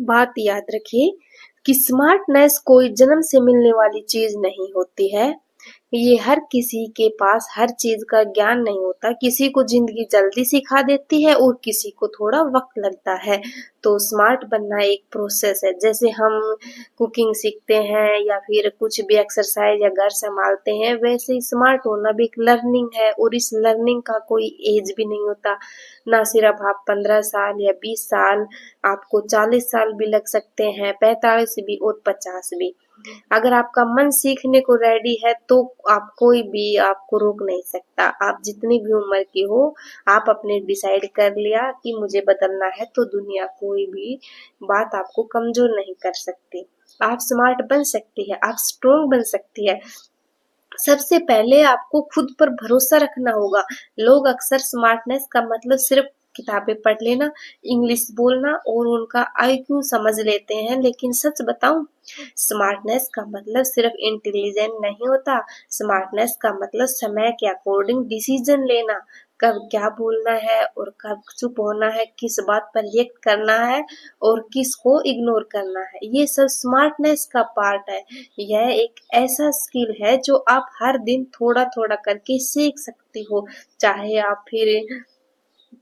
बात याद रखिए कि स्मार्टनेस कोई जन्म से मिलने वाली चीज नहीं होती है। ये हर किसी के पास हर चीज का ज्ञान नहीं होता। किसी को जिंदगी जल्दी सिखा देती है और किसी को थोड़ा वक्त लगता है। तो स्मार्ट बनना एक प्रोसेस है। जैसे हम कुकिंग सीखते हैं या फिर कुछ भी एक्सरसाइज या घर संभालते हैं, वैसे ही स्मार्ट होना भी एक लर्निंग है। और इस लर्निंग का कोई एज भी नहीं होता। ना सिर्फ आप 15 साल या 20 साल, आपको 40 साल भी लग सकते हैं, 45 भी और 50 भी। अगर आपका मन सीखने को रेडी है तो आप कोई भी आपको रोक नहीं सकता। आप जितनी भी उम्र की हो, आप अपने डिसाइड कर लिया कि मुझे बदलना है, तो दुनिया कोई भी बात आपको कमजोर नहीं कर सकती। आप स्मार्ट बन सकती है, आप स्ट्रोंग बन सकती है। सबसे पहले आपको खुद पर भरोसा रखना होगा। लोग अक्सर स्मार्टनेस का मतलब सिर्फ किताबें पढ़ लेना, इंग्लिश बोलना और उनका आईक्यू समझ लेते हैं, लेकिन सच बताऊं, स्मार्टनेस का मतलब सिर्फ इंटेलिजेंट नहीं होता। स्मार्टनेस का मतलब समय के अकॉर्डिंग डिसीजन लेना, कब क्या बोलना है और कब चुप होना है, किस बात पर रिएक्ट करना है और किसको इग्नोर करना है। ये सब स्मार्टनेस का पार्ट है। यह एक ऐसा स्किल है जो आप हर दिन थोड़ा थोड़ा करके सीख सकती हो। चाहे आप फिर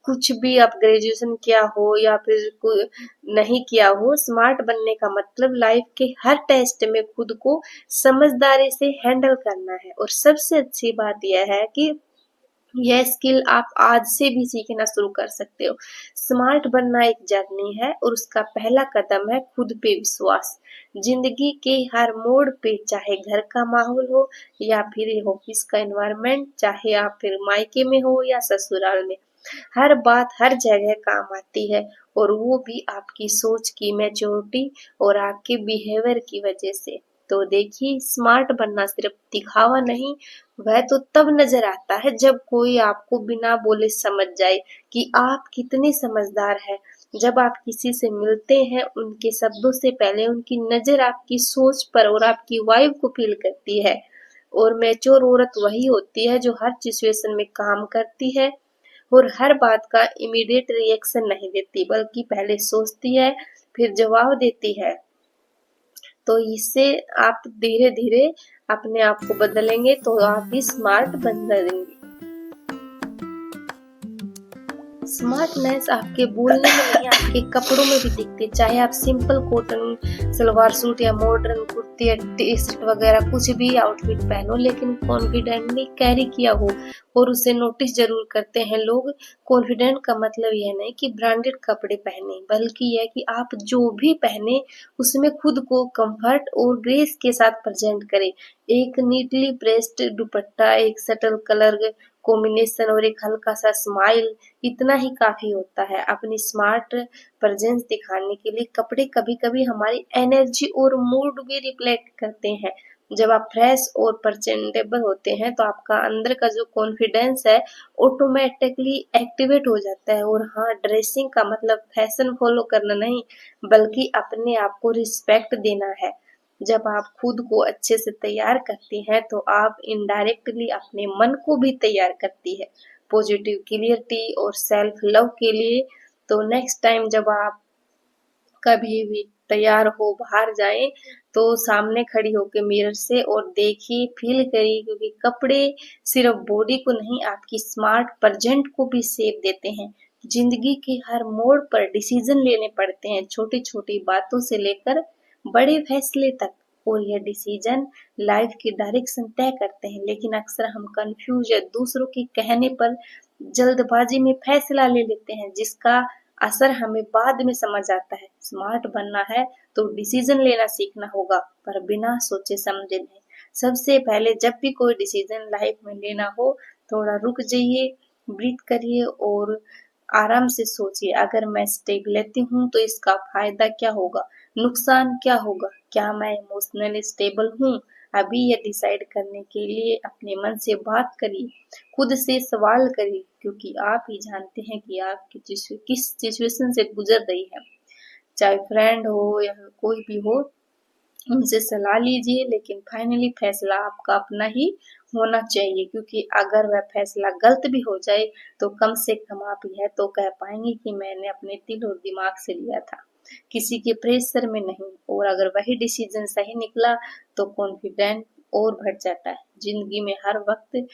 कुछ भी आप ग्रेजुएशन किया हो या फिर नहीं किया हो, स्मार्ट बनने का मतलब लाइफ के हर टेस्ट में खुद को समझदारी से हैंडल करना है। और सबसे अच्छी बात यह है कि यह स्किल आप आज से भी सीखना शुरू कर सकते हो। स्मार्ट बनना एक जर्नी है और उसका पहला कदम है खुद पे विश्वास। जिंदगी के हर मोड़ पे, चाहे घर का माहौल हो या फिर ऑफिस का एनवायरनमेंट, चाहे आप फिर मायके में हो या ससुराल में, हर बात हर जगह काम आती है। और वो भी आपकी सोच की मैच्योरिटी और आपके बिहेवियर की वजह से। तो देखिए, स्मार्ट बनना सिर्फ दिखावा नहीं, वह तो तब नजर आता है जब कोई आपको बिना बोले समझ जाए कि आप कितने समझदार हैं। जब आप किसी से मिलते हैं, उनके शब्दों से पहले उनकी नजर आपकी सोच पर और आपकी वाइब को फील करती है। और मैच्योर औरत वही होती है जो हर सिचुएशन में काम करती है और हर बात का इमीडिएट रिएक्शन नहीं देती, बल्कि पहले सोचती है फिर जवाब देती है। तो इससे आप धीरे धीरे अपने आप को बदलेंगे तो आप भी स्मार्ट बन जाएंगे। स्मार्टनेस आपके बोलने में नहीं, आपके कपड़ों में भी दिखती है। चाहे आप सिंपल कॉटन सलवार सूट या मॉडर्न कुर्ती या टी शर्ट वगैरह कुछ भी आउटफिट पहनो, लेकिन कॉन्फिडेंटली कैरी किया हो और उसे नोटिस जरूर करते हैं लोग। कॉन्फिडेंट का मतलब यह नहीं कि ब्रांडेड कपड़े पहने, बल्कि यह कि आप जो भी पहने उसमें खुद को कंफर्ट और ग्रेस के साथ प्रेजेंट करें। एक नीटली प्रेस्ड दुपट्टा, एक सटल कलर कॉम्बिनेशन और एक हल्का सा स्माइल, इतना ही काफी होता है अपनी स्मार्ट प्रेजेंस दिखाने के लिए। कपड़े कभी कभी हमारी एनर्जी और मूड भी रिफ्लेक्ट करते हैं। जब आप फ्रेश और प्रेजेंटेबल होते हैं तो आपका अंदर का जो कॉन्फिडेंस है ऑटोमेटिकली एक्टिवेट हो जाता है। और हाँ, ड्रेसिंग का मतलब फैशन फॉलो करना नहीं, बल्कि अपने आप को रिस्पेक्ट देना है। जब आप खुद को अच्छे से तैयार करती हैं तो आप इनडायरेक्टली अपने मन को भी तैयार करती है पॉजिटिव क्लियरिटी और सेल्फ लव के लिए। तो नेक्स्ट टाइम जब आप कभी भी तैयार हो बाहर जाएं, तो सामने खड़ी होकर मिरर से और देखिए, फील करिए, क्योंकि कपड़े सिर्फ बॉडी को नहीं, आपकी स्मार्ट प्रेजेंट को भी शेप देते हैं। जिंदगी के हर मोड़ पर डिसीजन लेने पड़ते हैं, छोटी छोटी बातों से लेकर बड़े फैसले तक। और यह डिसीजन लाइफ की डायरेक्शन तय करते हैं। लेकिन अक्सर हम कंफ्यूज या दूसरों के कहने पर जल्दबाजी में फैसला ले लेते हैं, जिसका असर हमें बाद में समझ आता है। स्मार्ट बनना है तो डिसीजन लेना सीखना होगा, पर बिना सोचे समझे नहीं। सबसे पहले जब भी कोई डिसीजन लाइफ में लेना हो, थोड़ा रुक जाइए, ब्रीथ करिए और आराम से सोचिए, अगर मैं स्टेप लेती हूँ तो इसका फायदा क्या होगा, नुकसान क्या होगा, क्या मैं इमोशनली स्टेबल हूँ। अभी ये डिसाइड करने के लिए अपने मन से बात करिए, खुद से सवाल करिए, क्योंकि आप ही जानते हैं कि आप किस सिचुएशन से गुजर रही है। चाहे फ्रेंड हो या कोई भी हो, उनसे सलाह लीजिए, लेकिन फाइनली फैसला आपका अपना ही होना चाहिए। क्योंकि अगर वह फैसला गलत भी हो जाए तो कम से कम आप यह तो कह पाएंगे कि मैंने अपने दिल और दिमाग से लिया था। किसी के प्रेशर में नहीं। और अगर वही डिसीजन सही निकला तो कॉन्फिडेंट और बढ़ जाता है। जिंदगी में हर वक्त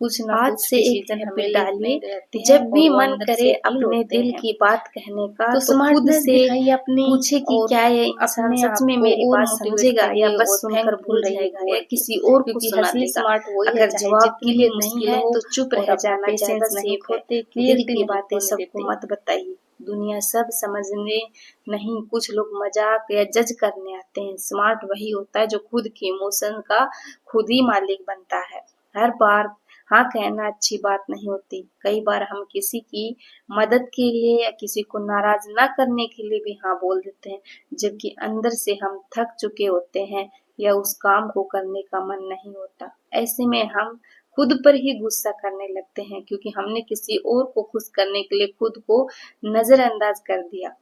कुछ ना आज कुछ से एक डिसीजन हमें हैबिट लेने डालिए, रहते हैं जब भी और वो मन अंदर करे से फील अपने होते दिल हैं। की बात कहने का तो तो खुद स्मार्टनेस से दिखाइए अपनी, पूछे कि और क्या ये इंसान अपने सच आप में को मेरी और बात मोटिवेट समझेगा या करिए बस और सुनकर भूल थैंकफुल रहिए जाएगा या बोल के, किसी और को क्योंकि सुना असली देगा। स्मार्ट वही है अगर चाहे जवाब के जितनी लिए भी नहीं मुश्किल है हो तो चुप और रह अपना जाना ज्यादा पेशेंस नहीं सीख है। खोते, दिल क्लियरिटी की नहीं बातें खोने सबको देते। मत बताइए। दुनिया सब समझने नहीं, कुछ लोग मजाक या जज करने आते हैं। स्मार्ट वही होता है जो खुद के इमोशन का खुद ही मालिक बनता है। हर बार हाँ कहना अच्छी बात नहीं होती। कई बार हम किसी की मदद के लिए या किसी को नाराज ना करने के लिए भी हाँ बोल देते हैं, जबकि अंदर से हम थक चुके होते हैं या उस काम को करने का मन नहीं होता। ऐसे में हम खुद पर ही गुस्सा करने लगते हैं, क्योंकि हमने किसी और को खुश करने के लिए खुद को नजरअंदाज कर दिया।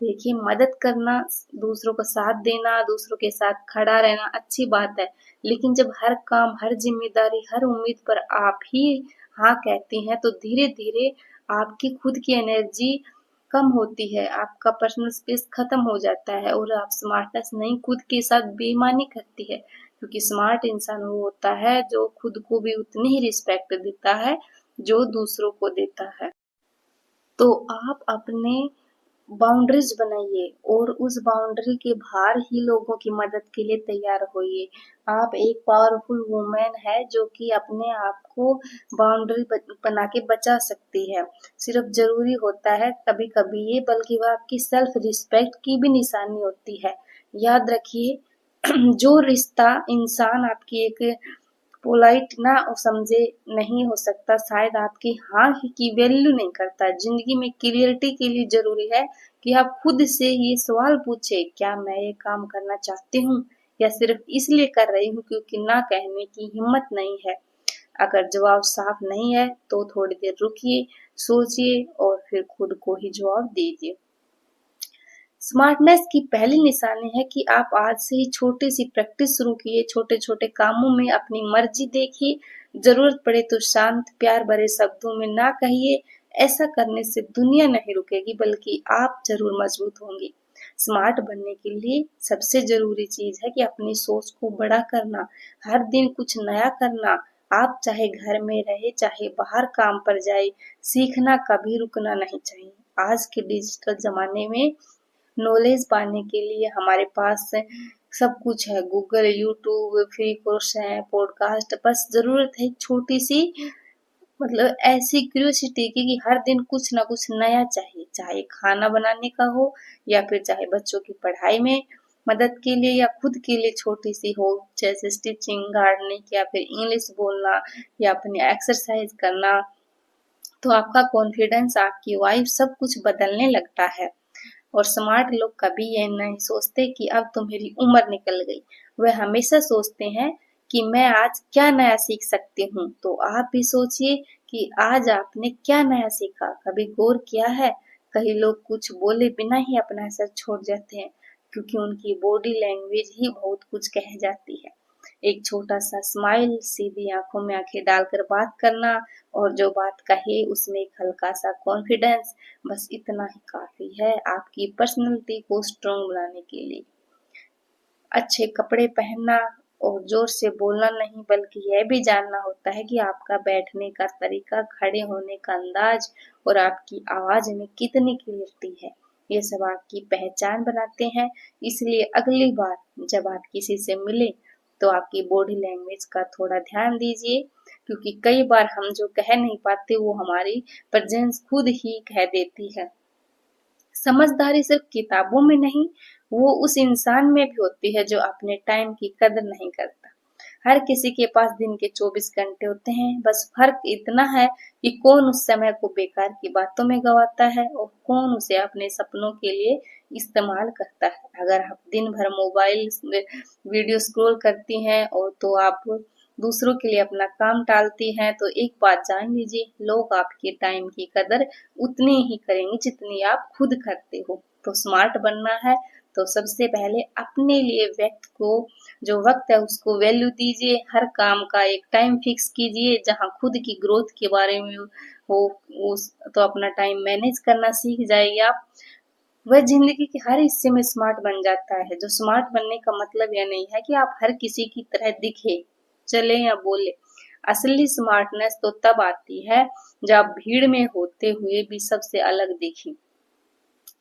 देखिए, मदद करना, दूसरों का साथ देना, दूसरों के साथ खड़ा रहना अच्छी बात है, लेकिन जब हर काम, हर जिम्मेदारी, हर उम्मीद पर आप ही हाँ कहती हैं तो धीरे धीरे आपकी खुद की एनर्जी कम होती है, आपका पर्सनल स्पेस खत्म हो जाता है और आप स्मार्टनेस नहीं, खुद के साथ बेईमानी करती है। क्योंकि स्मार्ट इंसान वो होता है जो खुद को भी उतनी ही रिस्पेक्ट देता है जो दूसरों को देता है। तो आप अपने बाउंड्रीज बनाइए और उस बाउंड्री के बाहर ही लोगों की मदद के लिए तैयार होइए। आप एक पावरफुल वुमेन है जो कि अपने आप को बाउंड्री बना के बचा सकती है। सिर्फ जरूरी होता है कभी कभी ये, बल्कि वह आपकी सेल्फ रिस्पेक्ट की भी निशानी होती है। याद रखिए, जो रिश्ता इंसान आपकी एक पोलाइट ना समझे नहीं हो सकता, शायद आपकी हाँ की वैल्यू नहीं करता। जिंदगी में क्लियरिटी के लिए जरूरी है कि आप खुद से ये सवाल पूछे, क्या मैं ये काम करना चाहती हूँ या सिर्फ इसलिए कर रही हूँ क्योंकि ना कहने की हिम्मत नहीं है। अगर जवाब साफ नहीं है तो थोड़ी देर रुकिए, सोचिए और फिर खुद को ही जवाब दीजिए। स्मार्टनेस की पहली निशानी है कि आप आज से ही छोटी सी प्रैक्टिस शुरू किए। छोटे छोटे कामों में अपनी मर्जी देखिए, जरूरत पड़े तो शांत प्यार भरे शब्दों में ना कहिए। ऐसा करने से दुनिया नहीं रुकेगी, बल्कि आप जरूर मजबूत होंगे। स्मार्ट बनने के लिए सबसे जरूरी चीज है कि अपनी सोच को बड़ा करना, हर दिन कुछ नया करना। आप चाहे घर में रहे चाहे बाहर काम पर जाए, सीखना कभी रुकना नहीं चाहिए। आज के डिजिटल जमाने में नॉलेज पाने के लिए हमारे पास सब कुछ है, गूगल, यूट्यूब, फ्री कोर्स है, पॉडकास्ट। बस जरूरत है छोटी सी, मतलब ऐसी क्यूरियोसिटी की हर दिन कुछ ना कुछ नया चाहिए, चाहे खाना बनाने का हो या फिर चाहे बच्चों की पढ़ाई में मदद के लिए या खुद के लिए छोटी सी हो, जैसे स्टिचिंग, गार्डनिंग या फिर इंग्लिश बोलना या अपनी एक्सरसाइज करना। तो आपका कॉन्फिडेंस, आपकी वाइब सब कुछ बदलने लगता है। और स्मार्ट लोग कभी ये नहीं सोचते कि अब तो मेरी उम्र निकल गई। वह हमेशा सोचते हैं कि मैं आज क्या नया सीख सकती हूँ। तो आप भी सोचिए कि आज आपने क्या नया सीखा। कभी गौर किया है, कई लोग कुछ बोले बिना ही अपना असर छोड़ जाते हैं, क्योंकि उनकी बॉडी लैंग्वेज ही बहुत कुछ कह जाती है। एक छोटा सा स्माइल, सीधी आंखों में आंखें डालकर बात करना और जो बात कहे उसमें एक हल्का सा कॉन्फिडेंस, बस इतना ही काफी है आपकी पर्सनैलिटी को स्ट्रॉन्ग बनाने के लिए। अच्छे कपड़े पहनना और जोर से बोलना नहीं, बल्कि यह भी जानना होता है कि आपका बैठने का तरीका, खड़े होने का अंदाज और आपकी आवाज में कितनी क्लियरिटी है। ये सब आपकी पहचान बनाते हैं। इसलिए अगली बार जब आप किसी से मिले तो आपकी बॉडी लैंग्वेज का थोड़ा ध्यान दीजिए, क्योंकि कई बार हम जो कह नहीं पाते वो हमारी प्रेजेंस खुद ही कह देती है। समझदारी सिर्फ किताबों में नहीं, वो उस इंसान में भी होती है जो अपने टाइम की कदर नहीं करता। हर किसी के पास दिन के 24 घंटे होते हैं, बस फर्क इतना है कि कौन उस समय को बेकार की बातों में गवाता है और कौन उसे अपने सपनों के लिए इस्तेमाल करता है। अगर आप दिन भर मोबाइल वीडियो स्क्रॉल करती हैं और तो आप दूसरों के लिए अपना काम टालती हैं, तो एक बात जान लीजिए, लोग आपके टाइम की कदर उतनी ही करेंगे जितनी आप खुद करते हो। तो स्मार्ट बनना है तो सबसे पहले अपने लिए वक्त है उसको वैल्यू दीजिए। हर काम का एक टाइम फिक्स कीजिए, जहां खुद की ग्रोथ के बारे में हो, उस तो अपना टाइम मैनेज करना सीख जाएंगे आप। वह जिंदगी के हर हिस्से में स्मार्ट बन जाता है। जो स्मार्ट बनने का मतलब यह नहीं है कि आप हर किसी की तरह दिखे, चले या बोले। असली स्मार्टनेस तो तब आती है जब आप भीड़ में होते हुए भी सबसे अलग दिखें।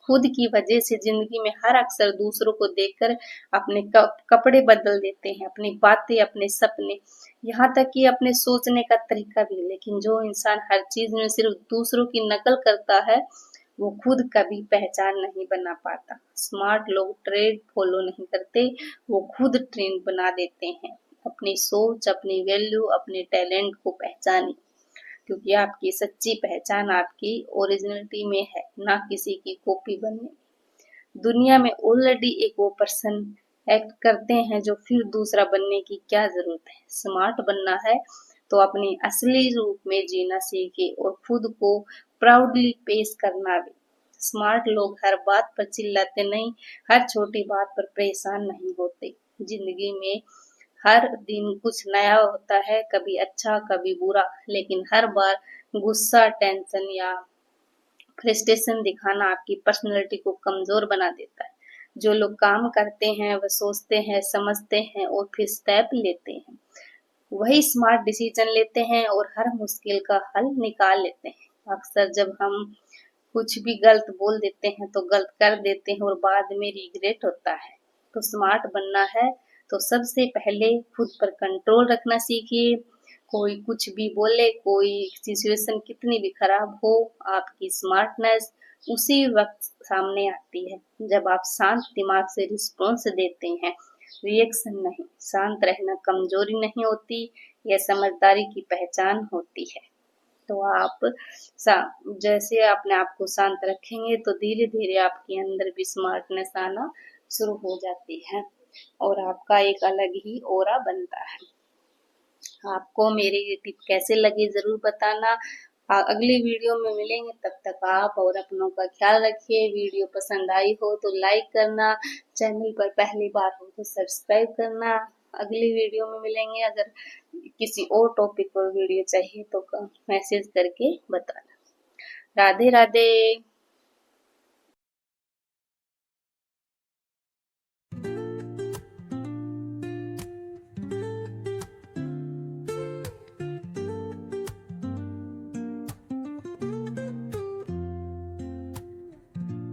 खुद की वजह से जिंदगी में हर अक्सर दूसरों को देखकर अपने कपड़े बदल देते हैं, अपनी बातें, अपने सपने, यहाँ तक कि अपने सोचने का तरीका भी। लेकिन जो इंसान हर चीज में सिर्फ दूसरों की नकल करता है, वो खुद कभी पहचान नहीं बना पाता। स्मार्ट लोग ट्रेंड फॉलो नहीं करते, वो खुद ट्रेंड बना देते हैं। अपनी सोच, अपनी वैल्यू, अपने टैलेंट को पहचाने, क्योंकि आपकी सच्ची पहचान आपकी ओरिजिनलिटी में है, ना किसी की कॉपी बनने। दुनिया में ऑलरेडी एक वो पर्सन एक्ट करते हैं, जो फिर दूसरा बनने की क्या जरूरत है। स्मार्ट बनना है तो अपने असली रूप में जीना सीखे और खुद को प्राउडली पेश करना भी। स्मार्ट लोग हर बात पर चिल्लाते नहीं, हर छोटी बात पर परेशान नहीं होते। जिंदगी में हर दिन कुछ नया होता है, कभी अच्छा कभी बुरा, लेकिन हर बार गुस्सा, टेंशन या फ्रस्ट्रेशन दिखाना आपकी पर्सनैलिटी को कमजोर बना देता है। जो लोग काम करते हैं वह सोचते हैं, समझते हैं और फिर स्टेप लेते हैं, वही स्मार्ट डिसीजन लेते हैं और हर मुश्किल का हल निकाल लेते हैं। अक्सर जब हम कुछ भी गलत बोल देते हैं तो गलत कर देते हैं और बाद में रिग्रेट होता है। तो स्मार्ट बनना है तो सबसे पहले खुद पर कंट्रोल रखना सीखिए। कोई कुछ भी बोले, कोई सिचुएशन कितनी भी खराब हो, आपकी स्मार्टनेस उसी वक्त सामने आती है जब आप शांत दिमाग से रिस्पॉन्स देते हैं, रिएक्शन नहीं। शांत रहना कमजोरी नहीं होती, यह समझदारी की पहचान होती है। तो आप जैसे अपने आप को शांत रखेंगे तो धीरे धीरे आपके अंदर भी स्मार्टनेस आना शुरू हो जाती है और आपका एक अलग ही ऑरा बनता है। आपको मेरी ये टिप कैसे लगी जरूर बताना। अगली वीडियो में मिलेंगे, तब तक आप और अपनों का ख्याल रखिए। वीडियो पसंद आई हो तो लाइक करना, चैनल पर पहली बार हो तो सब्सक्राइब करना। अगली वीडियो में मिलेंगे। अगर किसी और टॉपिक पर वीडियो चाहिए तो मैसेज करके बताना। Radhe Radhe.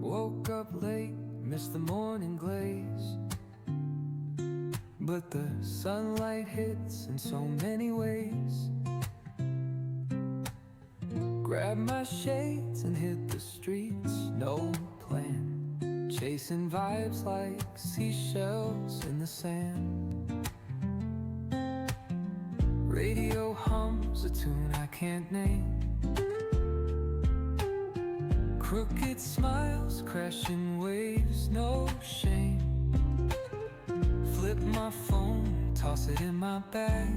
Woke up late, missed the morning glaze, but the sunlight hits in so many ways. Grabbed my shades and hit the streets, no plan, chasing vibes like seashells in the sand. Radio hums a tune I can't name, crooked smiles, crashing waves, no shame. Flip my phone, toss it in my bag,